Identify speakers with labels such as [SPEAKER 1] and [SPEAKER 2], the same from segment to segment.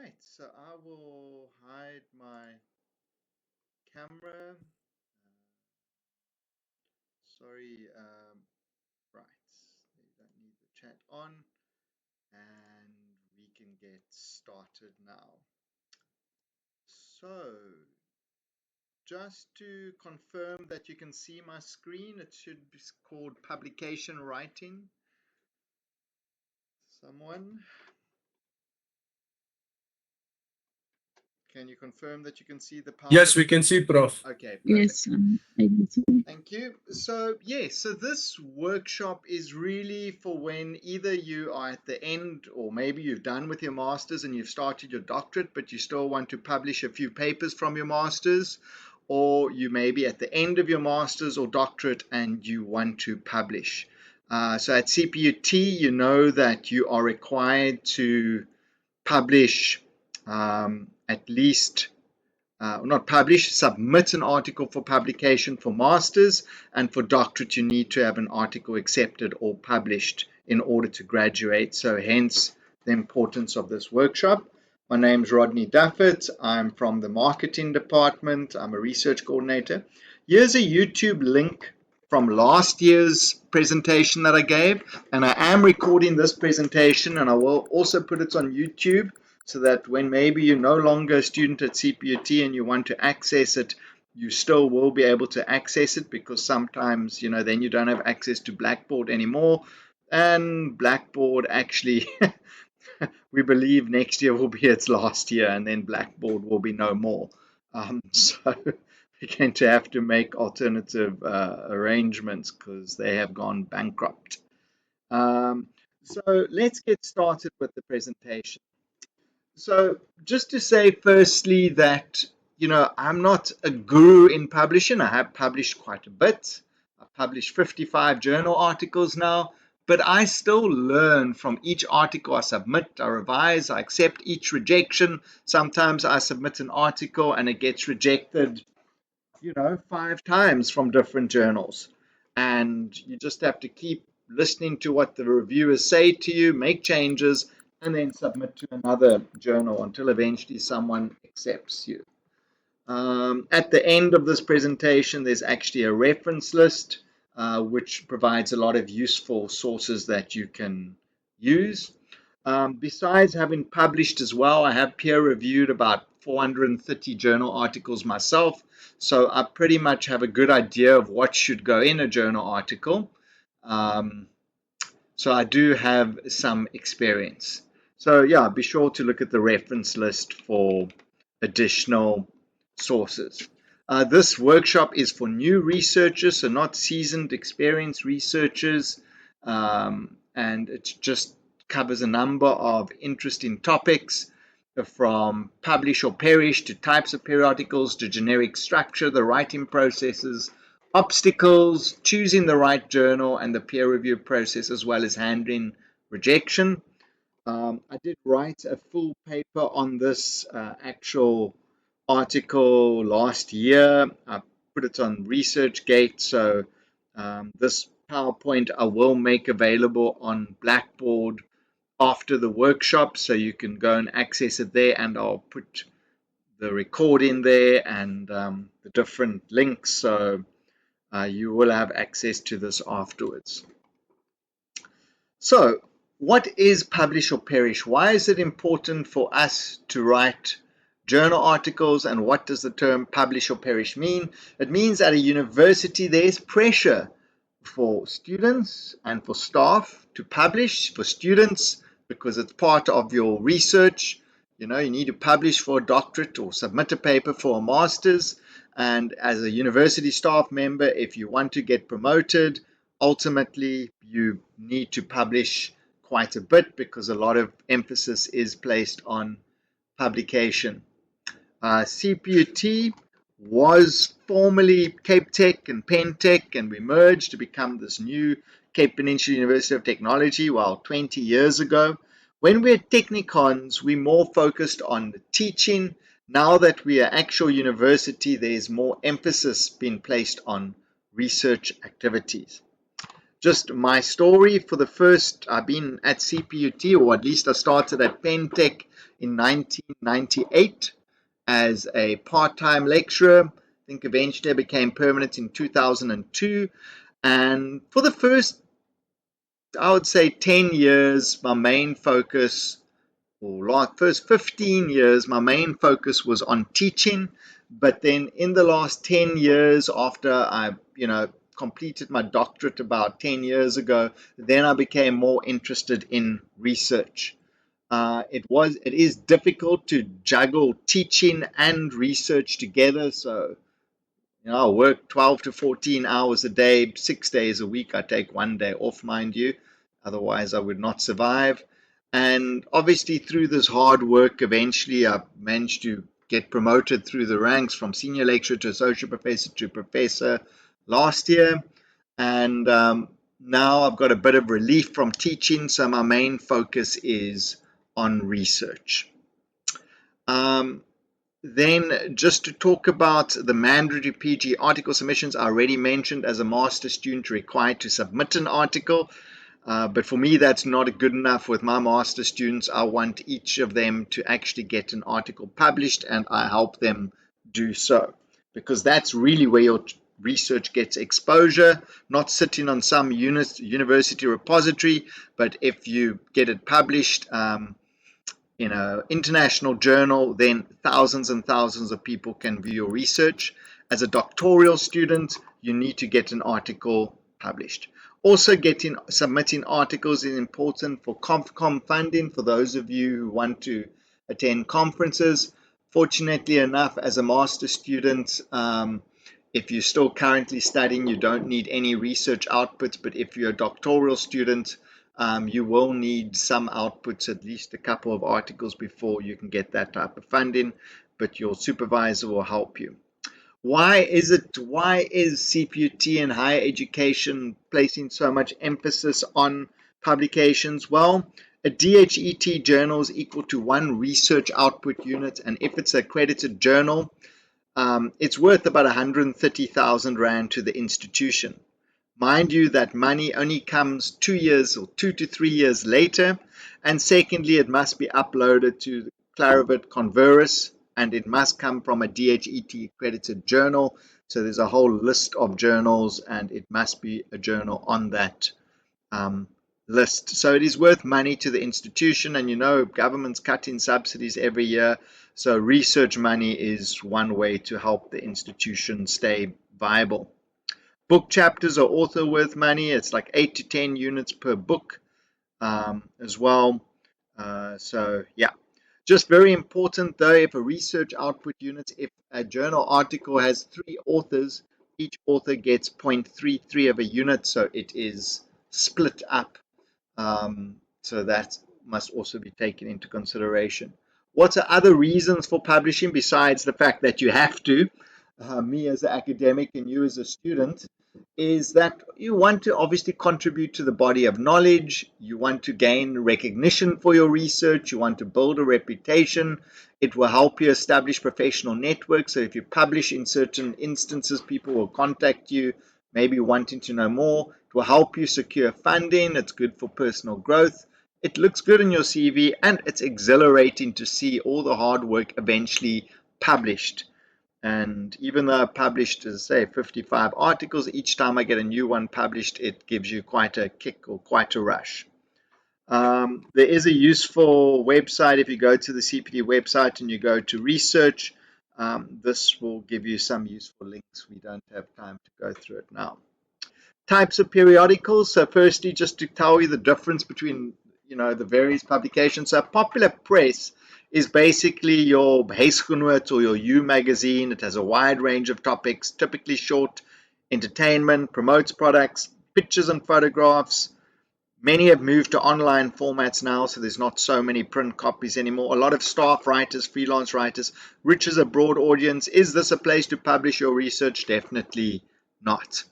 [SPEAKER 1] Right, so I will hide my camera. Sorry, right. You don't need the chat on, and we can get started now. So, just to confirm that you can see my screen, it should be called publication writing. Someone? Can you confirm that you can see the PowerPoint?
[SPEAKER 2] Yes, we can see, Prof.
[SPEAKER 1] Okay, perfect.
[SPEAKER 3] Yes, I can see.
[SPEAKER 1] Thank you. So, so this workshop is really for when either you are at the end or maybe you've done with your master's and you've started your doctorate, but you still want to publish a few papers from your master's, or you may be at the end of your master's or doctorate and you want to publish. So at CPUT, you know that you are required to publish at least not publish, submit an article for publication for masters, and for doctorate you need to have an article accepted or published in order to graduate. So hence the importance of this workshop. My name's Rodney Duffett. I'm from the marketing department. I'm a research coordinator. Here's a YouTube link from last year's presentation that I gave, and I am recording this presentation and I will also put it on YouTube, so that when maybe you're no longer a student at CPUT and you want to access it, you still will be able to access it, because sometimes, then you don't have access to Blackboard anymore. And Blackboard actually, we believe next year will be its last year, and then Blackboard will be no more. So we're going to have to make alternative arrangements because they have gone bankrupt. So let's get started with the presentation. So just to say firstly that, I'm not a guru in publishing. I have published quite a bit. I've published 55 journal articles now, but I still learn from each article I submit. I revise, I accept each rejection. Sometimes I submit an article and it gets rejected, 5 times from different journals. And you just have to keep listening to what the reviewers say to you, make changes, and then submit to another journal until eventually someone accepts you. At the end of this presentation, there's actually a reference list, which provides a lot of useful sources that you can use. Besides having published as well, I have peer reviewed about 430 journal articles myself, so I pretty much have a good idea of what should go in a journal article. So I do have some experience. So yeah, be sure to look at the reference list for additional sources. This workshop is for new researchers, so not seasoned, experienced researchers, and it just covers a number of interesting topics, from publish or perish to types of periodicals to generic structure, the writing processes, obstacles, choosing the right journal, and the peer review process, as well as handling rejection. I did write a full paper on this actual article last year. I put it on ResearchGate, so this PowerPoint I will make available on Blackboard after the workshop, so you can go and access it there, and I'll put the recording there and the different links, so you will have access to this afterwards. So, what is publish or perish? Why is it important for us to write journal articles, and what does the term publish or perish mean? It means at a university there's pressure for students and for staff to publish. For students, because it's part of your research. You need to publish for a doctorate or submit a paper for a master's. And as a university staff member, if you want to get promoted, ultimately you need to publish quite a bit, because a lot of emphasis is placed on publication. CPUT was formerly Cape Tech and Penn Tech, and we merged to become this new Cape Peninsula University of Technology, 20 years ago. When we're at Technicons, we're more focused on the teaching. Now that we are actual university, there's more emphasis being placed on research activities. just my story for the first, I've been at CPUT, or at least I started at Pentech in 1998 as a part-time lecturer. I think eventually I became permanent in 2002. And for the first, I would say 10 years, my main focus, or like first 15 years, my main focus was on teaching. But then in the last 10 years, after I, completed my doctorate about 10 years ago, then I became more interested in research. It is difficult to juggle teaching and research together. So, I work 12 to 14 hours a day, 6 days a week. I take one day off, mind you. Otherwise, I would not survive. And obviously, through this hard work, eventually I managed to get promoted through the ranks from senior lecturer to associate professor to professor last year. And now I've got a bit of relief from teaching, so my main focus is on research. Um, then just to talk about the mandatory PG article submissions, I already mentioned as a master student required to submit an article. But for me, that's not good enough. With my master students, I want each of them to actually get an article published, and I help them do so. Because that's really where your research gets exposure, not sitting on some university repository, but if you get it published, in an international journal, then thousands and thousands of people can view your research. As a doctoral student, you need to get an article published. Also, submitting articles is important for ConfCom funding for those of you who want to attend conferences. Fortunately enough, as a master student, if you're still currently studying, you don't need any research outputs, but if you're a doctoral student, you will need some outputs, at least a couple of articles before you can get that type of funding, but your supervisor will help you. Why is CPUT and higher education placing so much emphasis on publications? Well, a DHET journal is equal to one research output unit, and if it's an accredited journal, it's worth about 130,000 Rand to the institution. Mind you, that money only comes 2 years or 2 to 3 years later. And secondly, it must be uploaded to the Clarivat Converus, and it must come from a DHET accredited journal. So there's a whole list of journals, and it must be a journal on that list. So it is worth money to the institution, and government's cutting subsidies every year. So research money is one way to help the institution stay viable. Book chapters are also worth money. It's like 8 to 10 units per book as well. So yeah, just very important though, if a research output unit, if a journal article has 3 authors, each author gets 0.33 of a unit, so it is split up. So that must also be taken into consideration. What are other reasons for publishing besides the fact that you have to? Me as an academic and you as a student, is that you want to obviously contribute to the body of knowledge. You want to gain recognition for your research. You want to build a reputation. It will help you establish professional networks. So if you publish in certain instances, people will contact you, maybe wanting to know more. It will help you secure funding. It's good for personal growth. It looks good in your CV, and it's exhilarating to see all the hard work eventually published. And even though I published, as I say, 55 articles, each time I get a new one published, it gives you quite a kick or quite a rush. There is a useful website. If you go to the CPD website and you go to research, this will give you some useful links. We don't have time to go through it now. Types of periodicals. So firstly, just to tell you the difference between the various publications. So popular press is basically your Huisgenoot or your You magazine. It has a wide range of topics, typically short, entertainment, promotes products, pictures and photographs. Many have moved to online formats now, so there's not so many print copies anymore. A lot of staff writers, freelance writers, reaches a broad audience. Is this a place to publish your research? Definitely not.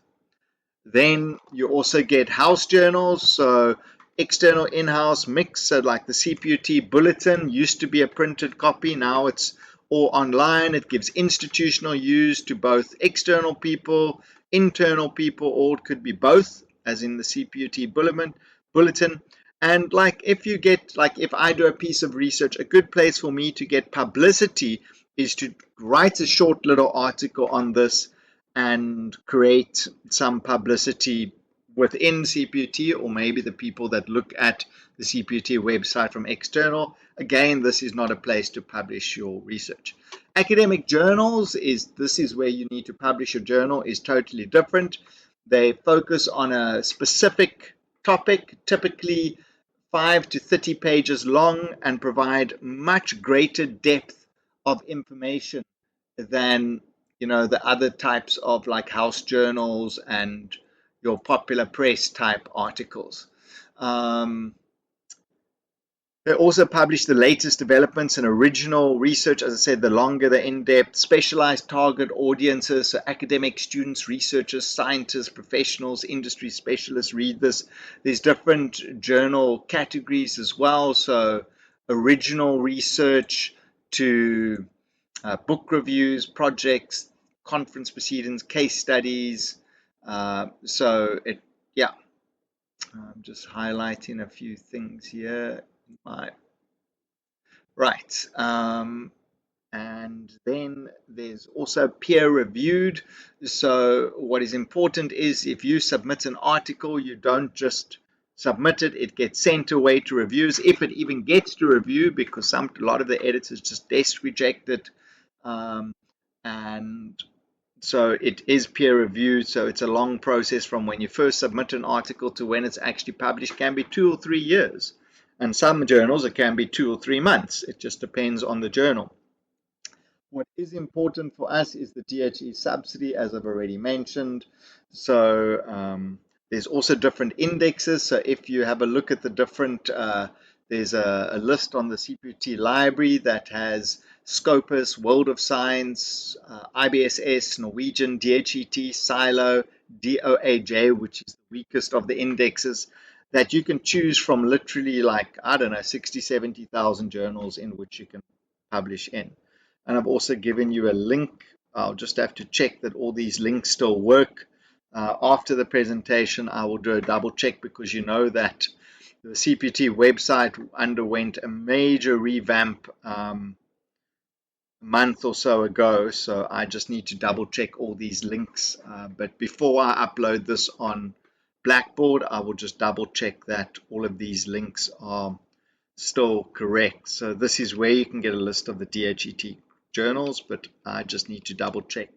[SPEAKER 1] Then you also get house journals, so external in-house mix. So like the CPUT bulletin used to be a printed copy, now it's all online. It gives institutional use to both external people, internal people, or it could be both. as in the CPUT bulletin. And like if you get, like if I do a piece of research, a good place for me to get publicity is to write a short little article on this and create some publicity within CPUT, or maybe the people that look at the CPUT website from external. Again, this is not a place to publish your research. Academic journals is where you need to publish your journal, is totally different. They focus on a specific topic, typically 5 to 30 pages long, and provide much greater depth of information than the other types of like house journals and your popular press type articles. They also publish the latest developments and original research. As I said, the longer, the in-depth, specialized target audiences, so academics, students, researchers, scientists, professionals, industry specialists read this. There's different journal categories as well, so original research to book reviews, projects, conference proceedings, case studies. Yeah, I'm just highlighting a few things here. Right. And then there's also peer reviewed. So what is important is if you submit an article, you don't just submit it, it gets sent away to reviews, if it even gets to review, because a lot of the editors just desk reject it. And so it is peer reviewed, so it's a long process from when you first submit an article to when it's actually published. It can be 2 or 3 years. And some journals, it can be 2 or 3 months. It just depends on the journal. What is important for us is the DHE subsidy, as I've already mentioned. So there's also different indexes. So if you have a look at the different, there's a list on the CPUT library that has Scopus, World of Science, IBSS, Norwegian, DHET, Silo, DOAJ, which is the weakest of the indexes, that you can choose from literally like, I don't know, 60, 70,000 journals in which you can publish in. And I've also given you a link. I'll just have to check that all these links still work. After the presentation, I will do a double check, because you know that the CPT website underwent a major revamp a month or so ago, so I just need to double check all these links. But before I upload this on Blackboard, I will just double check that all of these links are still correct. So this is where you can get a list of the DHET journals, but I just need to double check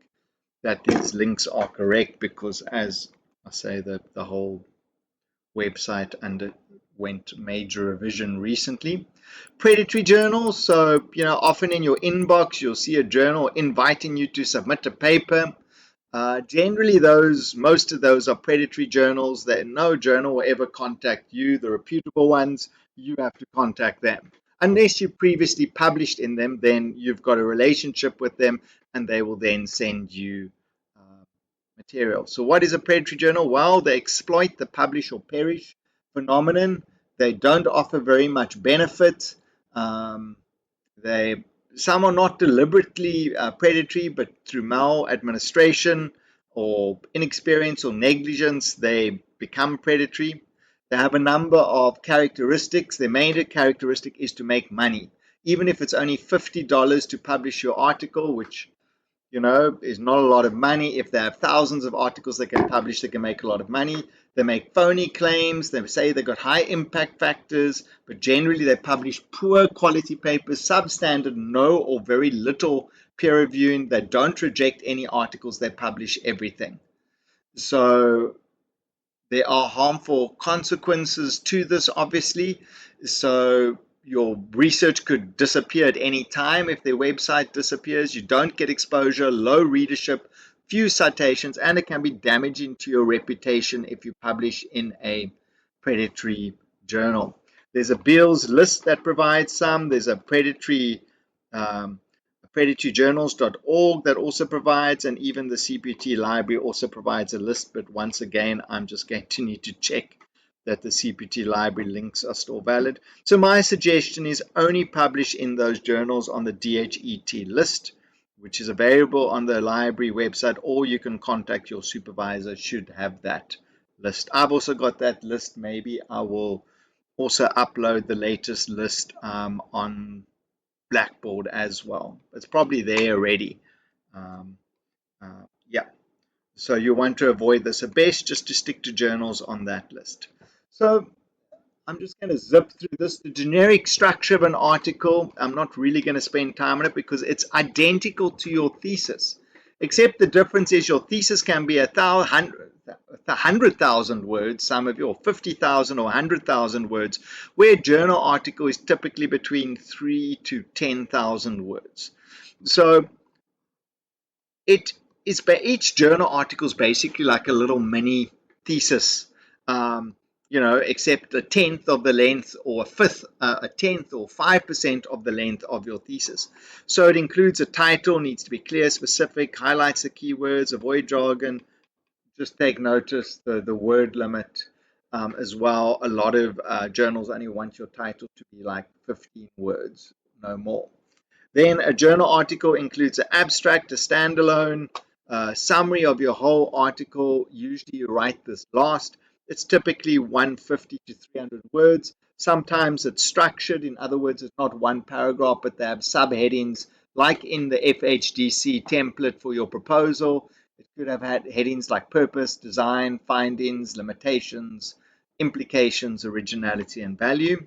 [SPEAKER 1] that these links are correct, because as I say, the whole website underwent major revision recently. Predatory journals, so often in your inbox you'll see a journal inviting you to submit a paper. Generally, most of those are predatory journals. That no journal will ever contact you. The reputable ones, you have to contact them. Unless you previously published in them, then you've got a relationship with them, and they will then send you material. So what is a predatory journal? Well, they exploit the publish or perish phenomenon. They don't offer very much benefit. Um, they Some are not deliberately predatory, but through maladministration or inexperience or negligence, they become predatory. They have a number of characteristics. Their main characteristic is to make money. Even if it's only $50 to publish your article, which is not a lot of money. If they have thousands of articles they can publish, they can make a lot of money. They make phony claims. They say they've got high impact factors, but generally they publish poor quality papers, substandard, no or very little peer reviewing. They don't reject any articles. They publish everything. So there are harmful consequences to this, obviously. So your research could disappear at any time if their website disappears. You don't get exposure, low readership, few citations, and it can be damaging to your reputation if you publish in a predatory journal. There's a Beals list that provides some. There's a predatorjournals.org that also provides, and even the CPT library also provides a list. But once again, I'm just going to need to check that the CPT library links are still valid. So my suggestion is only publish in those journals on the DHET list, which is available on the library website, or you can contact your supervisor should have that list. I've also got that list. Maybe I will also upload the latest list on Blackboard as well. It's probably there already. Um, yeah. So you want to avoid this. So best just to stick to journals on that list. So I'm just going to zip through this. The generic structure of an article, I'm not really going to spend time on it because it's identical to your thesis, except the difference is your thesis can be 100,000 words, some of your 50,000 or 100,000 words, where a journal article is typically between 3 to 10,000 words. So it is, each journal article is basically like a little mini thesis, um, except a tenth of the length or a tenth or 5% of the length of your thesis. So it includes a title, needs to be clear, specific, highlights the keywords, avoid jargon, just take notice the word limit as well. A lot of journals only want your title to be like 15 words, no more. Then a journal article includes an abstract, a standalone, summary of your whole article. Usually you write this last. It's typically 150 to 300 words. Sometimes it's structured. In other words, it's not one paragraph, but they have subheadings, like in the FHDC template for your proposal. It could have had headings like purpose, design, findings, limitations, implications, originality, and value.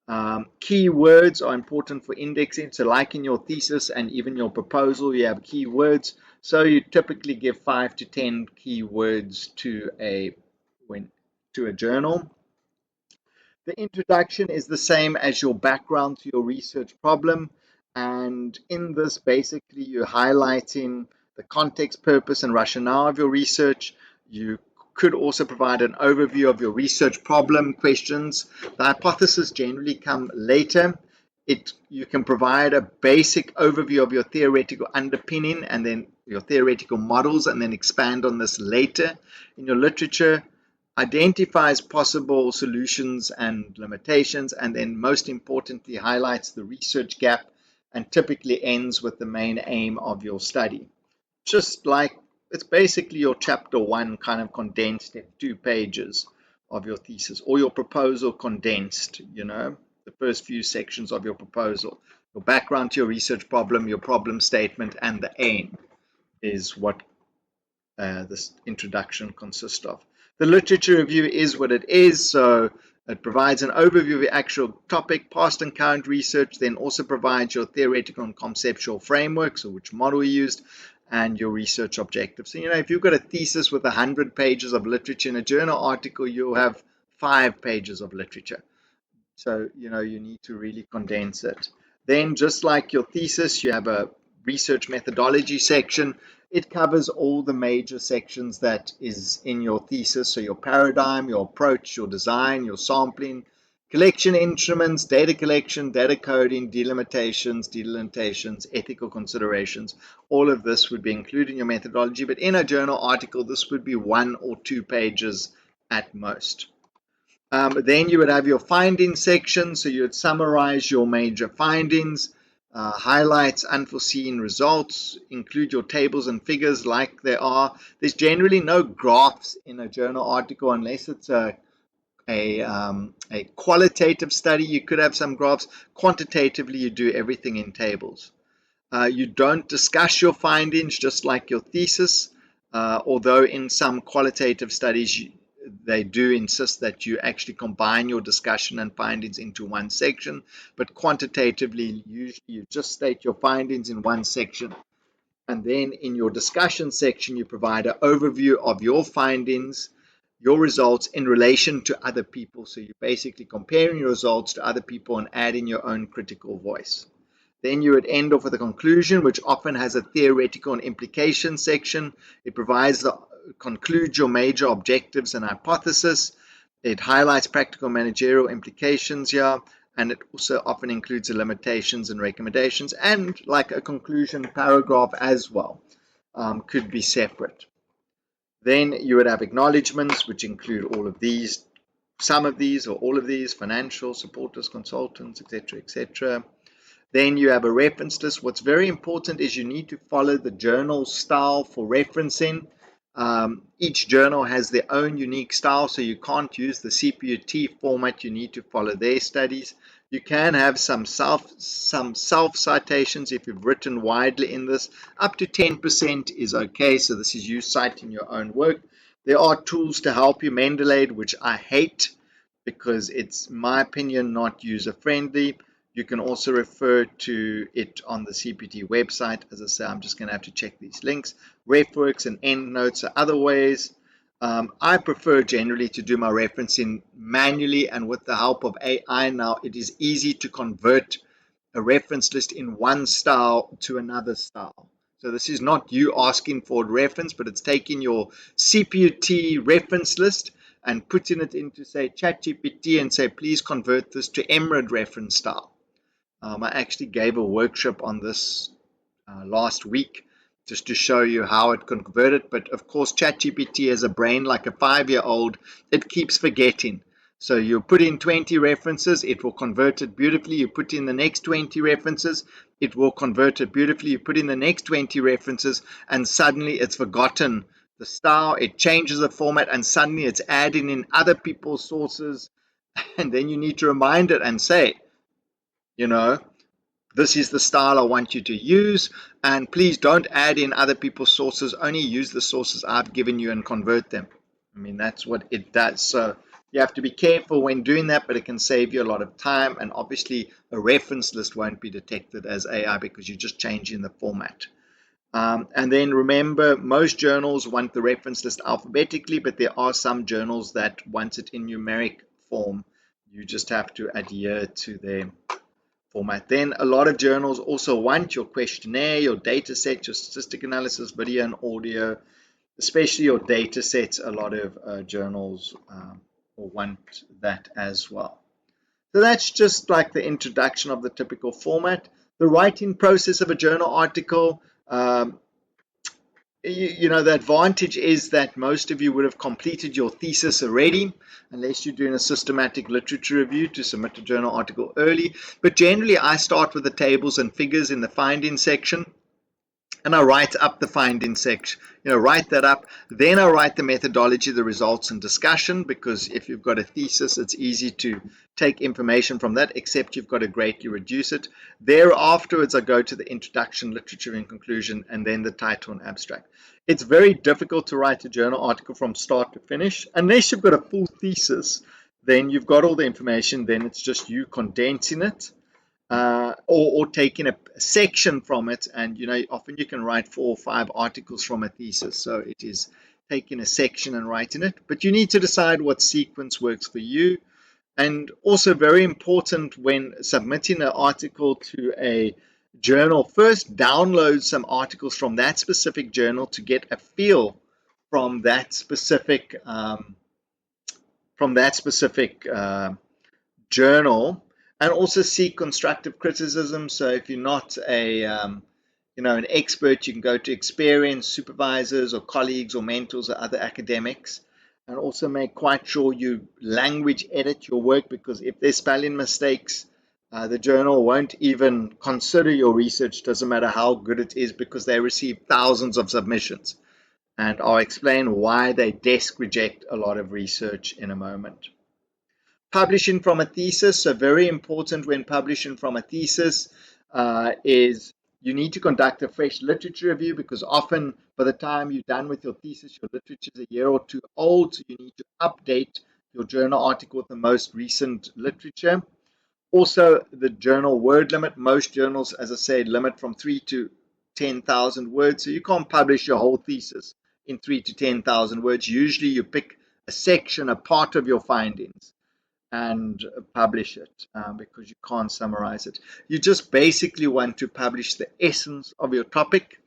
[SPEAKER 1] Keywords are important for indexing. So like in your thesis and even your proposal, you have keywords. So you typically give 5 to 10 keywords to a journal. The introduction is the same as your background to your research problem. And in this, basically, you're highlighting the context, purpose, and rationale of your research. You could also provide an overview of your research problem questions. The hypotheses generally come later. You can provide a basic overview of your theoretical underpinning and then your theoretical models, and then expand on this later in your literature. Identifies possible solutions and limitations, and then most importantly highlights the research gap, and typically ends with the main aim of your study. Just like it's basically your chapter one kind of condensed in 2 pages of your thesis, or your proposal condensed, the first few sections of your proposal. Your background to your research problem, your problem statement, and the aim is what this introduction consists of. The literature review is what it is, so it provides an overview of the actual topic, past and current research, then also provides your theoretical and conceptual framework, so which model you used, and your research objectives. So, if you've got a thesis with 100 pages of literature in a journal article, you'll have 5 pages of literature. So, you need to really condense it. Then, just like your thesis, you have a research methodology section. It covers all the major sections that is in your thesis. So, your paradigm, your approach, your design, your sampling, collection instruments, data collection, data coding, delimitations, ethical considerations. All of this would be included in your methodology. But in a journal article, this would be 1 or 2 pages at most. Then you would have your findings section. So you would summarize your major findings, highlights unforeseen results, include your tables and figures like they are. There's generally no graphs in a journal article unless it's a qualitative study. You could have some graphs. Quantitatively, you do everything in tables. You don't discuss your findings just like your thesis, although in some qualitative studies they do insist that you actually combine your discussion and findings into one section, but quantitatively usually you just state your findings in one section, and then in your discussion section you provide an overview of your findings, your results in relation to other people. So you're basically comparing your results to other people and adding your own critical voice. Then you would end off with a conclusion, which often has a theoretical and implication section. It concludes your major objectives and hypothesis. It highlights practical managerial implications here, and it also often includes the limitations and recommendations, and like a conclusion paragraph as well, could be separate. Then you would have acknowledgements, which include all of these, some of these or all of these, financial supporters, consultants, etc., etc. Then you have a reference list. What's very important is you need to follow the journal style for referencing. Each journal has their own unique style, so you can't use the CPUT format. You need to follow their studies. You can have some self citations if you've written widely in this. Up to 10% is okay. So this is you citing your own work. There are tools to help you. Mendeley, which I hate because it's, in my opinion, not user friendly. You can also refer to it on the CPT website. As I say, I'm just going to have to check these links. RefWorks and EndNotes are other ways. I prefer generally to do my referencing manually, and with the help of AI now, it is easy to convert a reference list in one style to another style. So this is not you asking for a reference, but it's taking your CPUT reference list and putting it into, say, ChatGPT and say, please convert this to Emerald reference style. I actually gave a workshop on this last week just to show you how it converted. But of course, ChatGPT has a brain like a 5-year-old. It keeps forgetting. So you put in 20 references, it will convert it beautifully. You put in the next 20 references, it will convert it beautifully. You put in the next 20 references, and suddenly it's forgotten the style. It changes the format, and suddenly it's adding in other people's sources. And then you need to remind it and say, you know, this is the style I want you to use, and please don't add in other people's sources. Only use the sources I've given you and convert them. I mean, that's what it does. So you have to be careful when doing that, but it can save you a lot of time. And obviously, a reference list won't be detected as AI because you're just changing the format. And then remember, most journals want the reference list alphabetically, but there are some journals that want it in numeric form. You just have to adhere to their format. Then a lot of journals also want your questionnaire, your data set, your statistic analysis, video and audio, especially your data sets. A lot of journals want that as well. So that's just like the introduction of the typical format. The writing process of a journal article, the advantage is that most of you would have completed your thesis already, unless you're doing a systematic literature review to submit a journal article early. But generally, I start with the tables and figures in the findings section, and I write up the findings section, write that up. Then I write the methodology, the results, and discussion, because if you've got a thesis, it's easy to take information from that, except you've got to greatly reduce it. Thereafterwards, I go to the introduction, literature, and conclusion, and then the title and abstract. It's very difficult to write a journal article from start to finish, unless you've got a full thesis. Then you've got all the information, then it's just you condensing it. Or taking a section from it, and often you can write 4 or 5 articles from a thesis, so it is taking a section and writing it, but you need to decide what sequence works for you. And also very important when submitting an article to a journal, first download some articles from that specific journal to get a feel from that specific journal, and also seek constructive criticism. So if you're not an expert, you can go to experienced supervisors or colleagues or mentors or other academics, and also make quite sure you language edit your work, because if there's spelling mistakes, the journal won't even consider your research. Doesn't matter how good it is, because they receive thousands of submissions, and I'll explain why they desk reject a lot of research in a moment. Publishing from a thesis, so very important when publishing from a thesis, is you need to conduct a fresh literature review, because often by the time you're done with your thesis, your literature is a year or two old, so you need to update your journal article with the most recent literature. Also, the journal word limit. Most journals, as I said, limit from 3 to 10,000 words, so you can't publish your whole thesis in 3 to 10,000 words. Usually you pick a section, a part of your findings, and publish it, because you can't summarize it. You just basically want to publish the essence of your topic,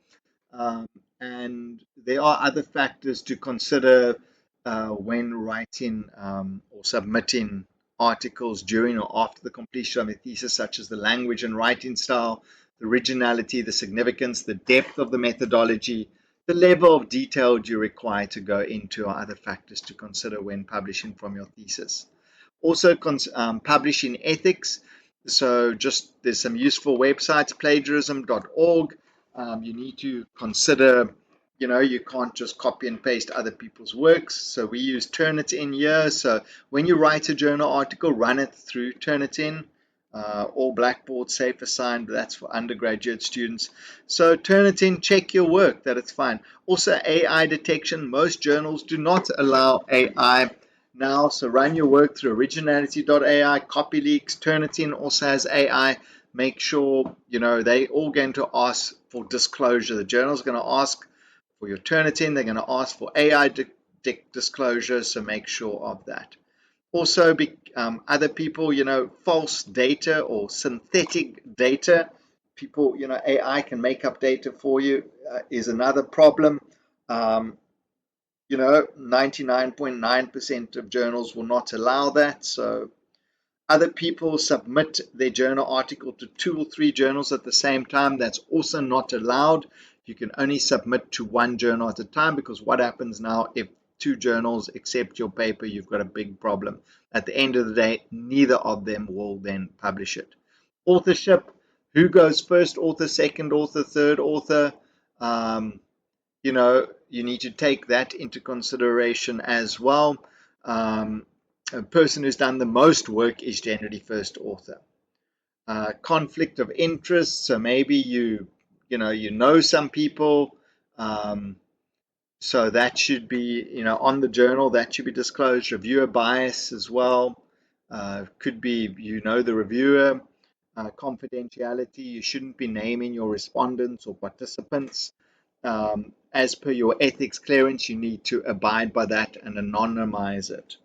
[SPEAKER 1] and there are other factors to consider when writing or submitting articles during or after the completion of a thesis, such as the language and writing style, the originality, the significance, the depth of the methodology, the level of detail you require to go into, are other factors to consider when publishing from your thesis. Also, publishing ethics. So there's some useful websites, plagiarism.org. You need to consider you can't just copy and paste other people's works. So we use Turnitin here. So when you write a journal article, run it through Turnitin. Or Blackboard safe assigned, but that's for undergraduate students. So Turnitin, check your work that it's fine. Also AI detection. Most journals do not allow AI now. So run your work through originality.ai, CopyLeaks. Turnitin also has AI. Make sure, they all going to ask for disclosure. The journal's going to ask for your Turnitin. They're going to ask for AI disclosure, so make sure of that. Also, other people, false data or synthetic data. People, AI can make up data for you, is another problem. 99.9% of journals will not allow that. So other people submit their journal article to 2 or 3 journals at the same time. That's also not allowed. You can only submit to one journal at a time, because what happens now if 2 journals accept your paper, you've got a big problem. At the end of the day, neither of them will then publish it. Authorship, who goes first author, second author, third author? Um, you need to take that into consideration as well. A person who's done the most work is generally first author. Conflict of interest, so maybe you know some people, um, so that should be on the journal, that should be disclosed. Reviewer bias as well, could be the reviewer. Confidentiality, you shouldn't be naming your respondents or participants. As per your ethics clearance, you need to abide by that and anonymize it.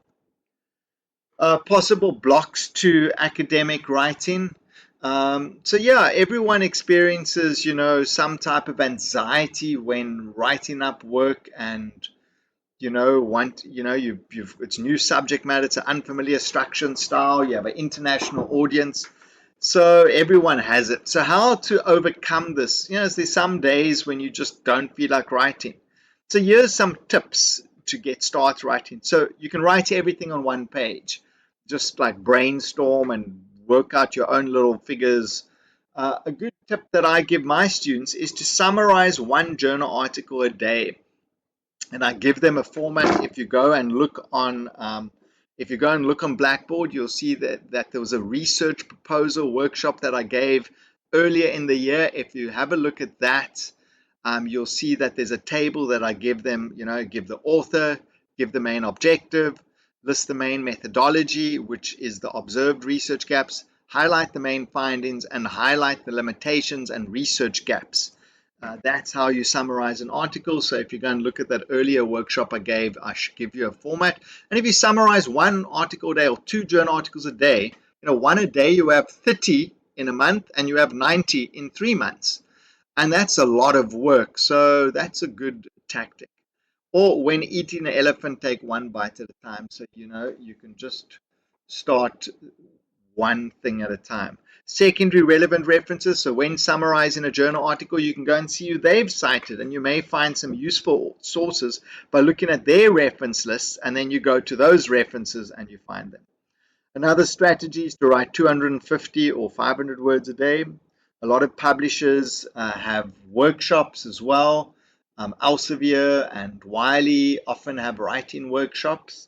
[SPEAKER 1] Possible blocks to academic writing. So yeah, everyone experiences, some type of anxiety when writing up work, and it's new subject matter, it's an unfamiliar structure and style, you have an international audience, so everyone has it. So how to overcome this? There's some days when you just don't feel like writing. So here's some tips to get started writing. So you can write everything on one page, just like brainstorm and work out your own little figures. A good tip that I give my students is to summarize one journal article a day, and I give them a format. If you go and look on Blackboard, you'll see that there was a research proposal workshop that I gave earlier in the year. If you have a look at that, you'll see that there's a table that I give them. Give the author, give the main objective, list the main methodology, which is the observed research gaps, highlight the main findings, and highlight the limitations and research gaps. That's how you summarize an article. So if you go and look at that earlier workshop I gave, I should give you a format. And if you summarize one article a day or 2 journal articles a day, one a day, you have 30 in a month, and you have 90 in 3 months. And that's a lot of work. So that's a good tactic. Or when eating an elephant, take one bite at a time. So, you can just start one thing at a time. Secondary relevant references. So when summarizing a journal article, you can go and see who they've cited, and you may find some useful sources by looking at their reference lists, and then you go to those references and you find them. Another strategy is to write 250 or 500 words a day. A lot of publishers have workshops as well. Elsevier and Wiley often have writing workshops.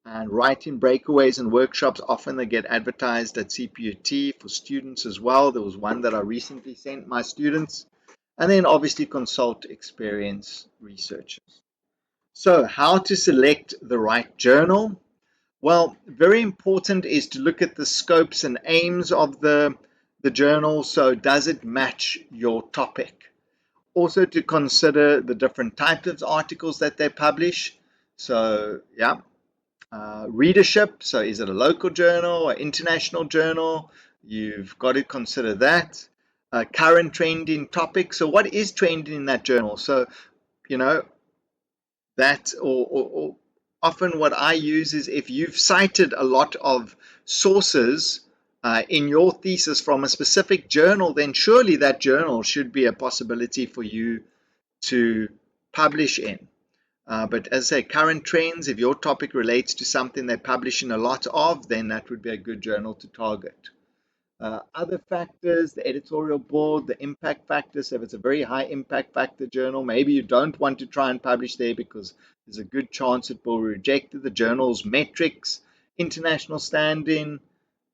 [SPEAKER 1] And writing breakaways and workshops, often they get advertised at CPUT for students as well. There was one that I recently sent my students. And then obviously consult experienced researchers. So how to select the right journal? Well, very important is to look at the scopes and aims of the journal. So does it match your topic? Also to consider the different types of articles that they publish. So yeah, readership. So is it a local journal or international journal? You've got to consider that. Current trending topic. So what is trending in that journal? So, you know, that or often what I use is, if you've cited a lot of sources in your thesis from a specific journal, then surely that journal should be a possibility for you to publish in. But as I say, current trends, if your topic relates to something they're publishing a lot of, then that would be a good journal to target. Other factors, the editorial board, the impact factor. So if it's a very high impact factor journal, maybe you don't want to try and publish there because there's a good chance it will be rejected. The journal's metrics, international standing,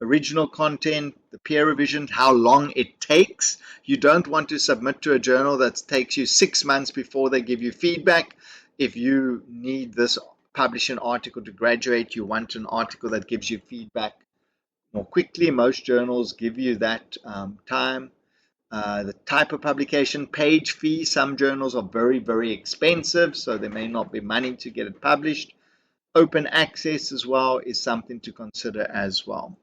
[SPEAKER 1] original content, the peer revision, how long it takes. You don't want to submit to a journal that takes you 6 months before they give you feedback. If you need this publish an article to graduate, you want an article that gives you feedback more quickly. Most journals give you that time. The type of publication, page fee. Some journals are very, very expensive, so there may not be money to get it published. Open access as well is something to consider as well.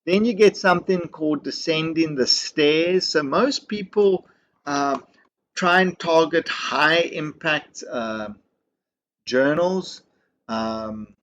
[SPEAKER 1] Then you get something called descending the stairs. So most people try and target high impact journals. Um,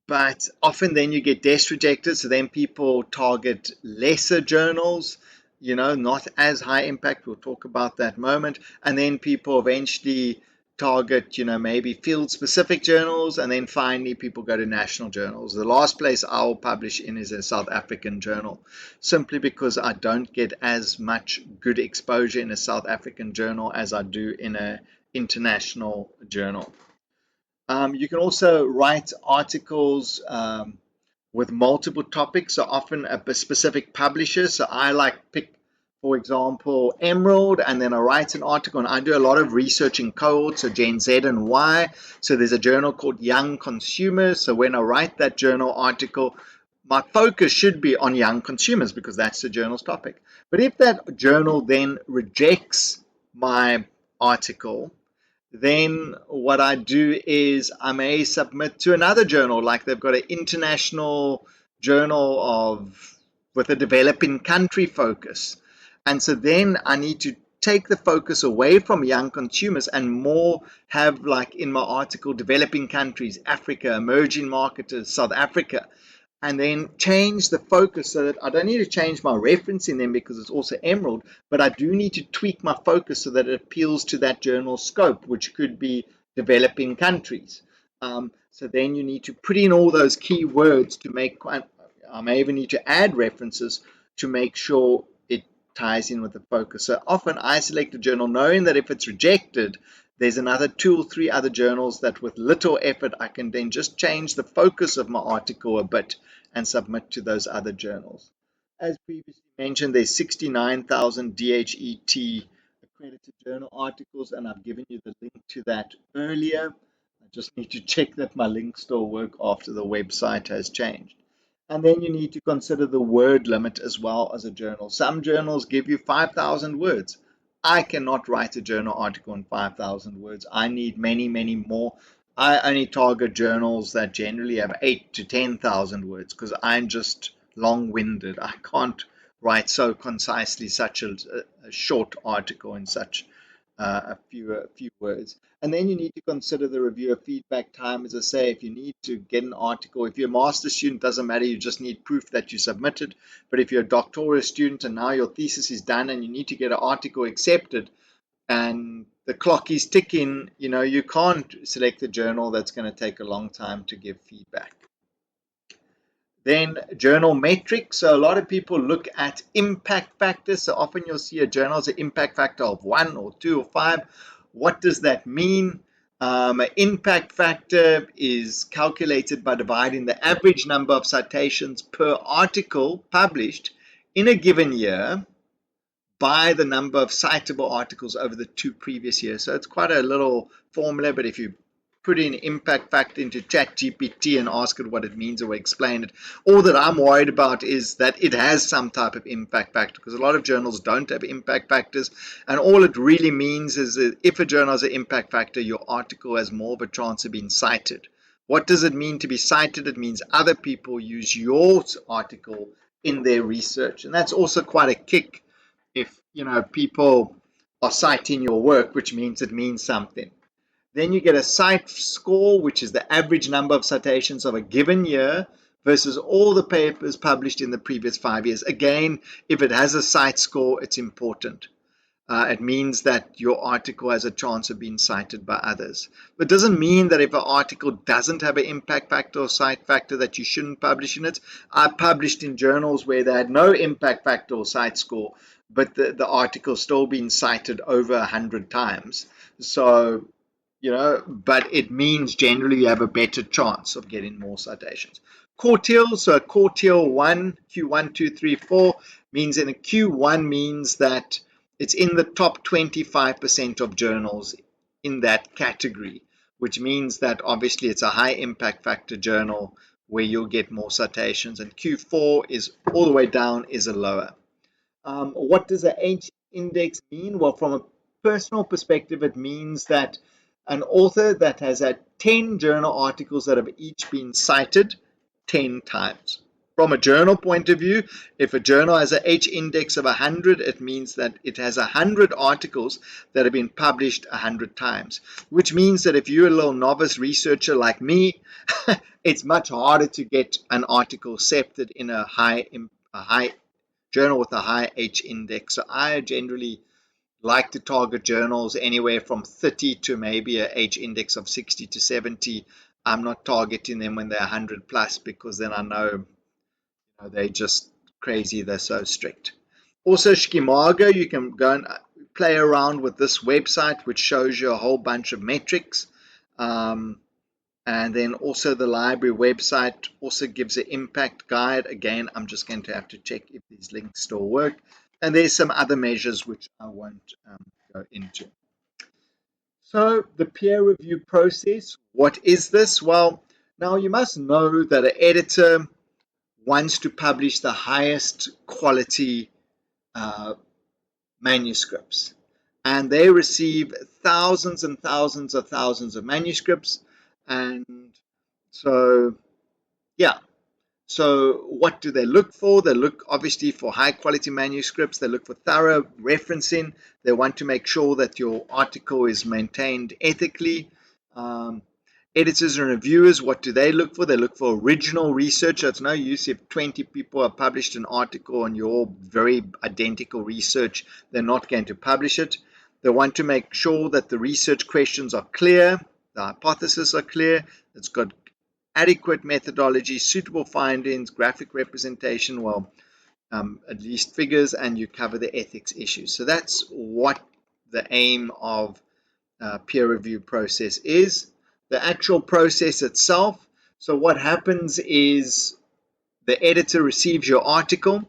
[SPEAKER 1] but often then you get desk rejected, so then people target lesser journals, not as high impact. We'll talk about that moment. And then people eventually target, maybe field specific journals, and then finally people go to national journals. The last place I'll publish in is a South African journal, simply because I don't get as much good exposure in a South African journal as I do in an international journal. You can also write articles with multiple topics, so often a specific publisher. So I pick, for example, Emerald, and then I write an article, and I do a lot of research in cohorts, so Gen Z and Y. So there's a journal called Young Consumers. So when I write that journal article, my focus should be on young consumers because that's the journal's topic. But if that journal then rejects my article, then what I do is I may submit to another journal, like they've got an international journal of with a developing country focus. And so then I need to take the focus away from young consumers and more have, like in my article, developing countries, Africa, emerging marketers, South Africa, and then change the focus so that I don't need to change my reference in them because it's also Emerald, but I do need to tweak my focus so that it appeals to that journal scope, which could be developing countries. So then you need to put in all those keywords to make, I may even need to add references to make sure it ties in with the focus. So often I select a journal knowing that if it's rejected, there's another 2 or 3 other journals that with little effort I can then just change the focus of my article a bit and submit to those other journals. As previously mentioned, there's 69,000 DHET accredited journal articles, and I've given you the link to that earlier. I just need to check that my links still work after the website has changed. And then you need to consider the word limit as well as a journal. Some journals give you 5,000 words. I cannot write a journal article in 5,000 words. I need many, many more. I only target journals that generally have 8 to 10,000 words because I'm just long-winded. I can't write so concisely such a short article in such a few words. And then you need to consider the reviewer feedback time. As I say, if you need to get an article, if you're a master's student, doesn't matter, you just need proof that you submitted. But if you're a doctoral student and now your thesis is done and you need to get an article accepted and the clock is ticking, you can't select a journal that's going to take a long time to give feedback. Then journal metrics. So a lot of people look at impact factors. So often you'll see a journal has an impact factor of 1 or 2 or 5. What does that mean? An impact factor is calculated by dividing the average number of citations per article published in a given year by the number of citable articles over the 2 previous years. So it's quite a little formula, but if you put in impact factor into ChatGPT and ask it what it means or explain it, all that I'm worried about is that it has some type of impact factor, because a lot of journals don't have impact factors, and all it really means is that if a journal has an impact factor, your article has more of a chance of being cited. What does it mean to be cited? It means other people use your article in their research, and that's also quite a kick if people are citing your work, which means it means something. Then you get a cite score, which is the average number of citations of a given year versus all the papers published in the previous 5 years. Again, if it has a cite score, it's important. It means that your article has a chance of being cited by others. But it doesn't mean that if an article doesn't have an impact factor or cite factor that you shouldn't publish in it. I published in journals where they had no impact factor or cite score, but the article still been cited over 100 times. So, but it means generally you have a better chance of getting more citations. Quartile, so quartile 1, Q1, 2, 3, 4 means in a Q1 means that it's in the top 25% of journals in that category, which means that obviously it's a high impact factor journal where you'll get more citations, and Q4 is all the way down, is a lower. What does a H index mean? Well, from a personal perspective, it means that an author that has had 10 journal articles that have each been cited 10 times. From a journal point of view, if a journal has a H index of 100, it means that it has 100 articles that have been published 100 times, which means that if you're a little novice researcher like me, it's much harder to get an article accepted in a high journal with a high H index. So I generally like to target journals anywhere from 30 to maybe a H index of 60 to 70. I'm not targeting them when they're 100 plus, because then I know, they're just crazy. They're so strict. Also, Schemago, you can go and play around with this website, which shows you a whole bunch of metrics. And then also the library website also gives an impact guide. Again, I'm just going to have to check if these links still work. And there's some other measures which I won't go into. So the peer review process, what is this? Well, now you must know that an editor wants to publish the highest quality uh, manuscripts. And they receive thousands and thousands of manuscripts. And so, yeah. So what do they look for? They look obviously for high quality manuscripts. They look for thorough referencing. They want to make sure that your article is maintained ethically. Um, Editors and reviewers, what do they look for? They look for original research. It's no use if 20 people have published an article on your very identical research, they're not going to publish it. They want to make sure that the research questions are clear, the hypotheses are clear, it's got adequate methodology, suitable findings, graphic representation, well, at least figures, and you cover the ethics issues. So that's what the aim of peer review process is. The actual process itself, so what happens is the editor receives your article,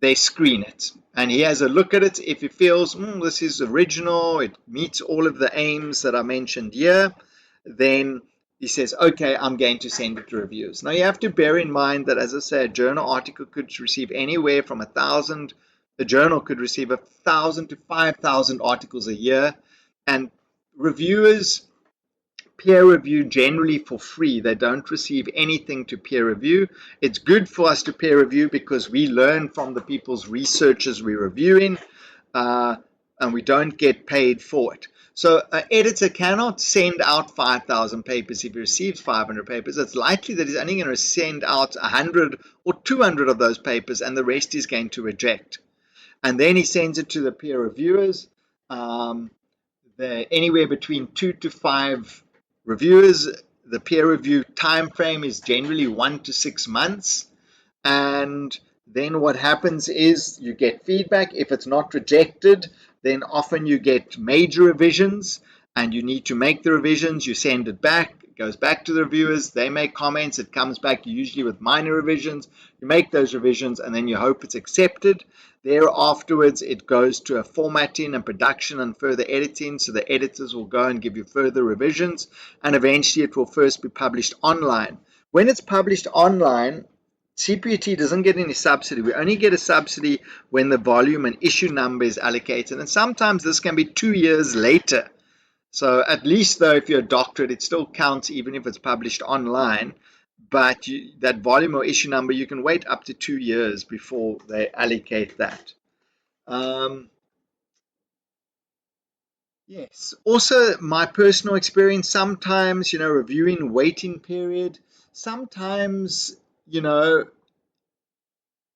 [SPEAKER 1] they screen it, and he has a look at it. If he feels this is original, it meets all of the aims that I mentioned here, then he says, okay, I'm going to send it to reviewers. Now you have to bear in mind that, as I say, a journal article could receive anywhere from 1,000, a journal could receive 1,000 to 5,000 articles a year, and reviewers peer review generally for free. They don't receive anything to peer review. It's good for us to peer review because we learn from the people's researchers we're reviewing, uh, and we don't get paid for it. So an editor cannot send out 5,000 papers. If he receives 500 papers, it's likely that he's only going to send out 100 or 200 of those papers, and the rest he's going to reject. And then he sends it to the peer reviewers. Um, Anywhere between 2 to 5 reviewers. The peer review time frame is generally 1 to 6 months. And then what happens is you get feedback. If it's not rejected, then often you get major revisions, and you need to make the revisions. You send it back, it goes back to the reviewers, they make comments, it comes back usually with minor revisions. You make those revisions, and then you hope it's accepted. There afterwards, it goes to a formatting and production and further editing, so the editors will go and give you further revisions, and eventually it will first be published online. When it's published online, CPUT doesn't get any subsidy. We only get a subsidy when the volume and issue number is allocated, and sometimes this can be 2 years later. So at least, though, if you're a doctorate, it still counts even if it's published online. But that volume or issue number, you can wait up to 2 years before they allocate that. Um, yes. Also, my personal experience, sometimes, reviewing waiting period, sometimes,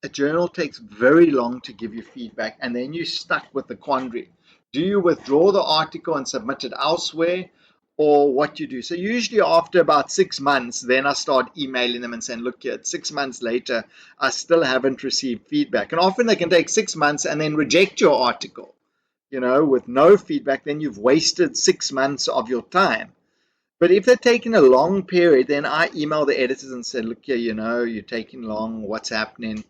[SPEAKER 1] a journal takes very long to give you feedback, and then you're stuck with the quandary. Do you withdraw the article and submit it elsewhere, or what you do? So usually after about 6 months, then I start emailing them and saying, look here, 6 months later, I still haven't received feedback. And often they can take 6 months and then reject your article, with no feedback. Then you've wasted 6 months of your time. But if they're taking a long period, then I email the editors and say, look here, you're taking long, what's happening?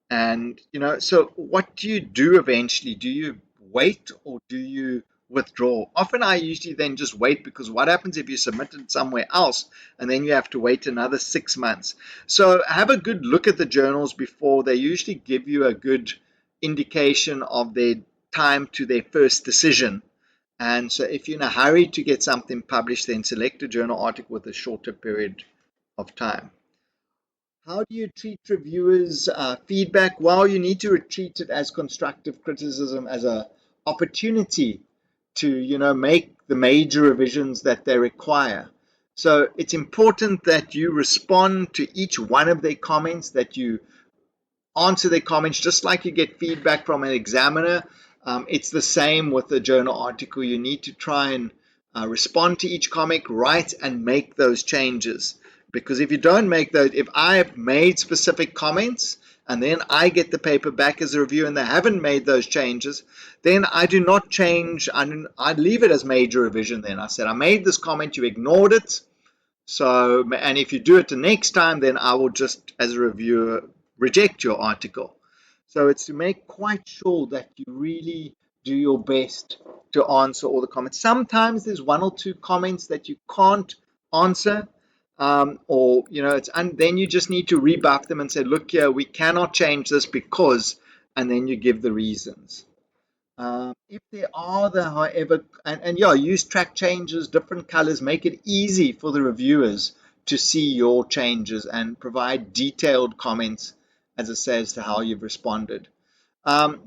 [SPEAKER 1] And, so what do you do eventually? Do you wait or do you withdraw? Often I usually then just wait, because what happens if you submit it somewhere else and then you have to wait another 6 months? So have a good look at the journals before. They usually give you a good indication of their time to their first decision. And so if you're in a hurry to get something published, then select a journal article with a shorter period of time. How do you treat reviewers' feedback? Well, you need to treat it as constructive criticism, as an opportunity to, make the major revisions that they require. So it's important that you respond to each one of their comments, that you answer their comments just like you get feedback from an examiner. It's the same with the journal article. You need to try and respond to each comment, write and make those changes. Because if you don't make those, if I have made specific comments and then I get the paper back as a review and they haven't made those changes, then I do not change. I leave it as major revision. Then I said, I made this comment, you ignored it. So, and if you do it the next time, then I will just, as a reviewer, reject your article. So it's to make quite sure that you really do your best to answer all the comments. Sometimes there's one or two comments that you can't answer, or then you just need to rebuff them and say, look here, we cannot change this because, and then you give the reasons. If there are however, and yeah, use track changes, different colors, make it easy for the reviewers to see your changes and provide detailed comments, as I say, as to how you've responded.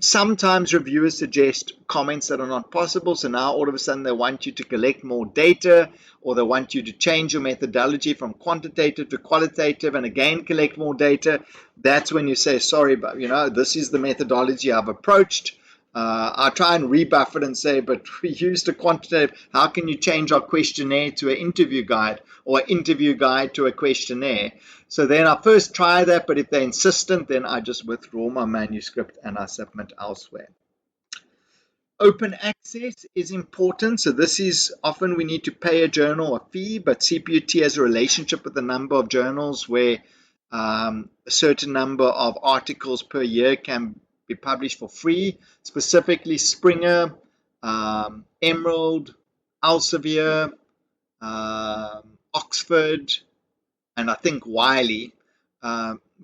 [SPEAKER 1] Sometimes reviewers suggest comments that are not possible. So now all of a sudden they want you to collect more data, or they want you to change your methodology from quantitative to qualitative and again collect more data. That's when you say, sorry, but this is the methodology I've approached. I try and rebuff it and say, but we used a quantitative. How can you change our questionnaire to an interview guide, or an interview guide to a questionnaire? So then I first try that, but if they're insistent, then I just withdraw my manuscript and I submit elsewhere. Open access is important. So this is often we need to pay a journal a fee, but CPUT has a relationship with a number of journals where a certain number of articles per year can be published for free, specifically Springer, Emerald, Elsevier, Oxford, and I think Wiley.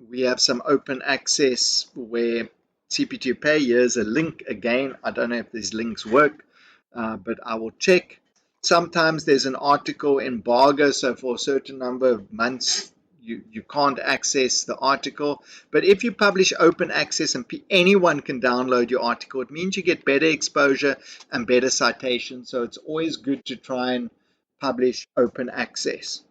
[SPEAKER 1] We have some open access where CP2 Pay. Here's a link again. I don't know if these links work, but I will check. Sometimes there's an article embargo, so for a certain number of months you can't access the article. But if you publish open access and anyone can download your article, it means you get better exposure and better citation. So it's always good to try and publish open access.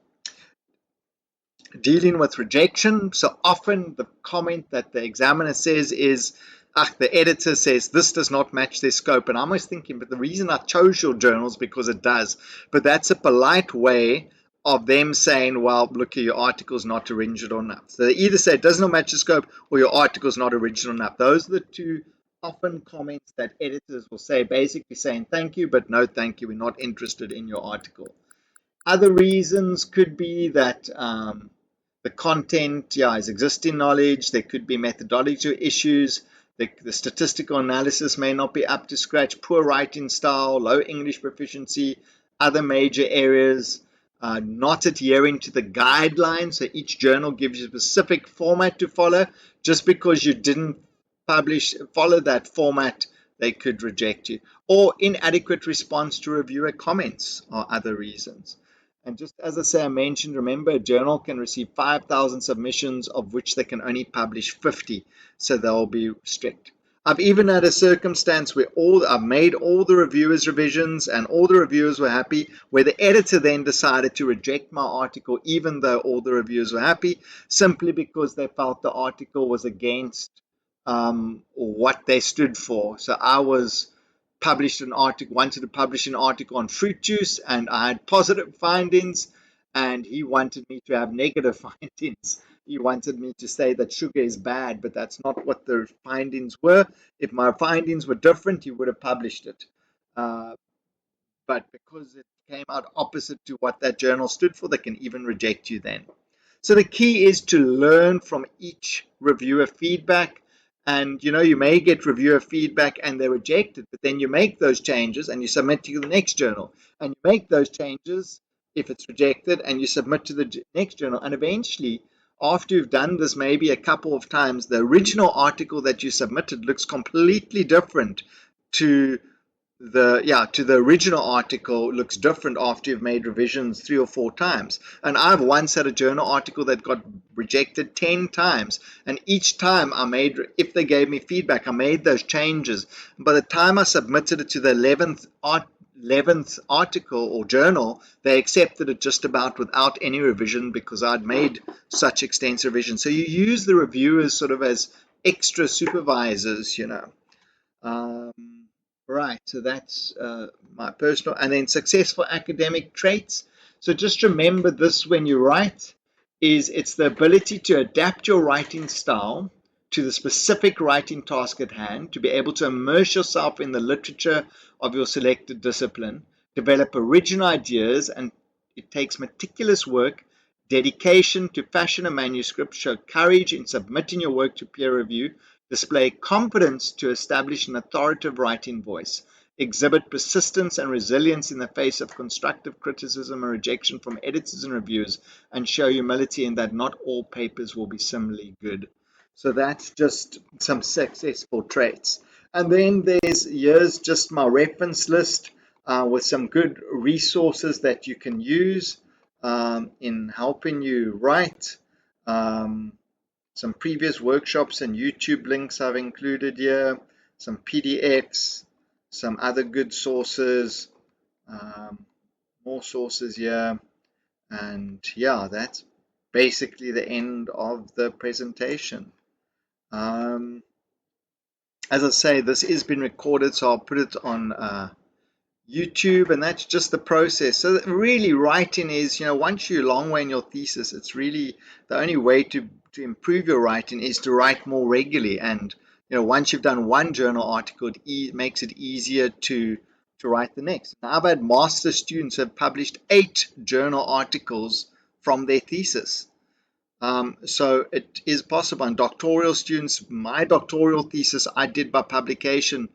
[SPEAKER 1] Dealing with rejection. So often the comment that the examiner says is, the editor says this does not match their scope. And I'm always thinking, but the reason I chose your journal is because it does. But that's a polite way of them saying, well, look, your article's not original enough. So they either say it does not match the scope or your article's not original enough. Those are the two often comments that editors will say, basically saying thank you, but no thank you, we're not interested in your article. Other reasons could be that the content is existing knowledge. There could be methodology issues. The statistical analysis may not be up to scratch. Poor writing style, low English proficiency, other major areas, not adhering to the guidelines. So each journal gives you a specific format to follow. Just because you didn't follow that format, they could reject you. Or inadequate response to reviewer comments are other reasons. And just as I mentioned, remember, a journal can receive 5,000 submissions, of which they can only publish 50, so they'll be strict. I've even had a circumstance where I've made all the reviewers' revisions and all the reviewers were happy, where the editor then decided to reject my article, even though all the reviewers were happy, simply because they felt the article was against or what they stood for. So I wanted to publish an article on fruit juice, and I had positive findings, and he wanted me to have negative findings. He wanted me to say that sugar is bad, but that's not what the findings were. If my findings were different, he would have published it. Uh, but because it came out opposite to what that journal stood for, they can even reject you then. So the key is to learn from each reviewer feedback. And you may get reviewer feedback and they reject it, but then you make those changes and you submit to the next journal. And you make those changes if it's rejected and you submit to the next journal. And eventually, after you've done this maybe a couple of times, the original article that you submitted looks completely different to the original article. Looks different after you've made revisions 3 or 4 times. And I've once had a journal article that got rejected 10 times, and each time if they gave me feedback, I made those changes. By the time I submitted it to the 11th article or journal, they accepted it just about without any revision because I'd made such extensive revision. So you use the reviewers sort of as extra supervisors. um, right, so that's my personal, and then successful academic traits. So just remember this when you write, it's the ability to adapt your writing style to the specific writing task at hand, to be able to immerse yourself in the literature of your selected discipline, develop original ideas, and it takes meticulous work, dedication to fashion a manuscript, show courage in submitting your work to peer review, display confidence to establish an authoritative writing voice, exhibit persistence and resilience in the face of constructive criticism and rejection from editors and reviewers, and show humility in that not all papers will be similarly good. So that's just some successful traits. And then here's just my reference list with some good resources that you can use in helping you write. Some previous workshops and YouTube links I've included here, some PDFs, some other good sources, um, more sources here. And yeah, that's basically the end of the presentation. Um, as I say, this is being recorded, so I'll put it on YouTube, and that's just the process. So really, writing is, once you're a long way in your thesis, it's really the only way to improve your writing is to write more regularly. And once you've done one journal article, it makes it easier to write the next. Now, I've had master students who have published 8 journal articles from their thesis. So it is possible. And doctoral students, my doctoral thesis I did by publication.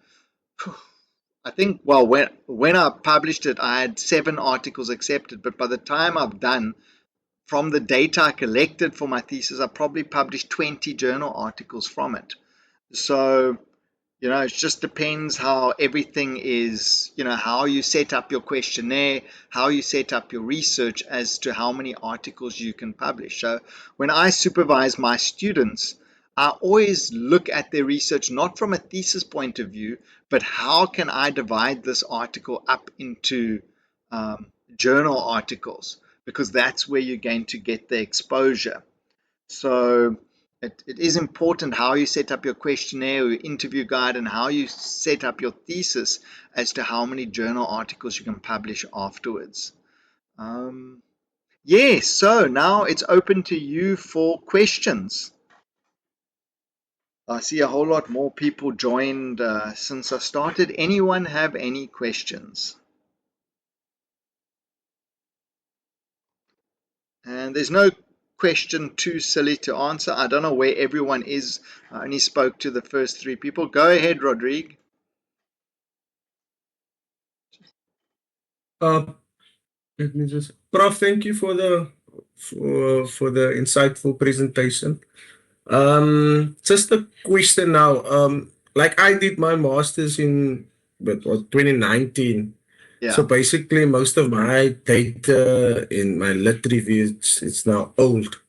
[SPEAKER 1] I think, well, when I published it, I had 7 articles accepted, but by the time I've done, from the data I collected for my thesis, I probably published 20 journal articles from it. So it just depends how everything is, how you set up your questionnaire, how you set up your research as to how many articles you can publish. So when I supervise my students, I always look at their research not from a thesis point of view, but how can I divide this article up into journal articles, because that's where you're going to get the exposure. So it is important how you set up your questionnaire or your interview guide and how you set up your thesis as to how many journal articles you can publish afterwards. Yes, so now it's open to you for questions. I see a whole lot more people joined since I started. Anyone have any questions? And there's no question too silly to answer. I don't know where everyone is. I only spoke to the first 3 people. Go ahead, Rodrigue.
[SPEAKER 2] Uh, Let me just, Prof, thank you for the insightful presentation. Just a question now. Like I did my master's in what 2019. So
[SPEAKER 1] Yeah.
[SPEAKER 2] basically, most of my data in my lit review it's now old.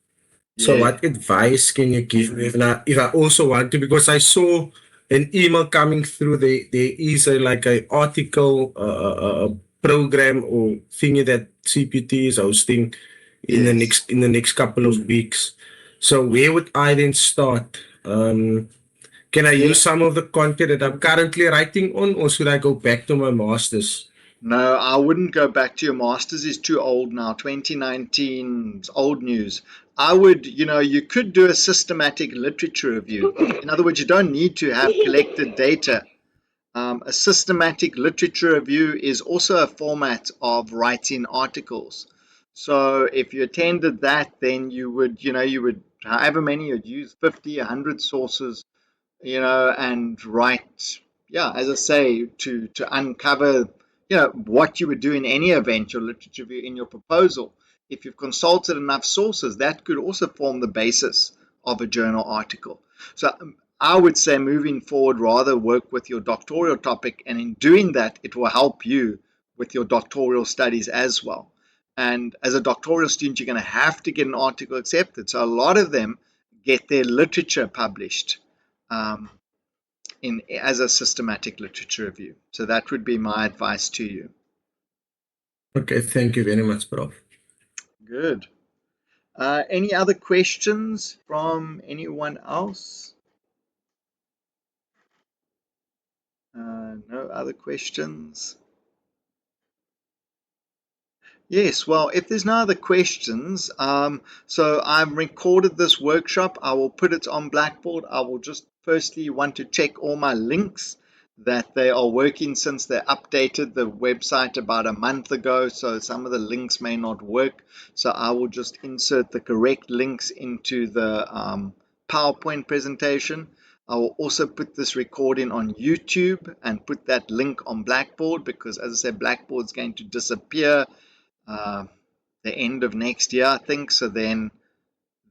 [SPEAKER 2] So
[SPEAKER 1] Yeah.
[SPEAKER 2] what advice can you give me if I also want to? Because I saw an email coming through. There is like a article, program or thingy that CPT is hosting
[SPEAKER 1] Yes.
[SPEAKER 2] in the next couple of weeks. So where would I then start? Can I
[SPEAKER 1] Yeah.
[SPEAKER 2] use some of the content that I'm currently writing on, or should I go back to my master's?
[SPEAKER 1] No, I wouldn't go back to your master's. Is too old now. 2019 is old news. I would, you could do a systematic literature review. In other words, you don't need to have collected data. A systematic literature review is also a format of writing articles. So if you attended that, then you would, however many you'd use, 50, 100 sources, and write, yeah, as I say, to uncover, what you would do in any event, your literature review in your proposal. If you've consulted enough sources, that could also form the basis of a journal article. So I would say moving forward, rather work with your doctoral topic, and in doing that, it will help you with your doctoral studies as well. And as a doctoral student, you're going to have to get an article accepted. So a lot of them get their literature published um, in as a systematic literature review. So that would be my advice to you.
[SPEAKER 2] Okay, thank you very much, Prof.
[SPEAKER 1] Good. Any other questions from anyone else? No other questions? Yes, well, if there's no other questions, so I've recorded this workshop. I will put it on Blackboard. I will just firstly want to check all my links that they are working since they updated the website about a month ago. So some of the links may not work. So I will just insert the correct links into the PowerPoint presentation. I will also put this recording on YouTube and put that link on Blackboard because, as I said, Blackboard is going to disappear uh, the end of next year, I think. So then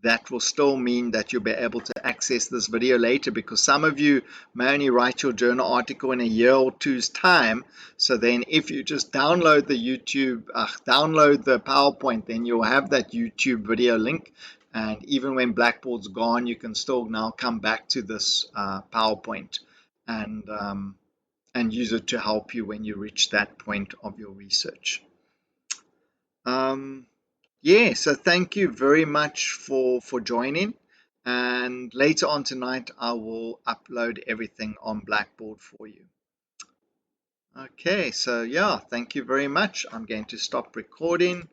[SPEAKER 1] that will still mean that you'll be able to access this video later, because some of you may only write your journal article in a year or two's time. So then if you just download the download the PowerPoint, then you'll have that YouTube video link. And even when Blackboard's gone, you can still now come back to this PowerPoint and use it to help you when you reach that point of your research. Yeah, so thank you very much for joining. And later on tonight, I will upload everything on Blackboard for you. Okay, so yeah, thank you very much. I'm going to stop recording.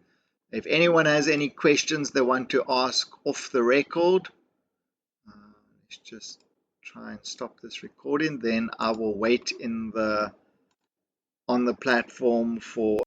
[SPEAKER 1] If anyone has any questions they want to ask off the record, let's just try and stop this recording. Then I will wait on the platform for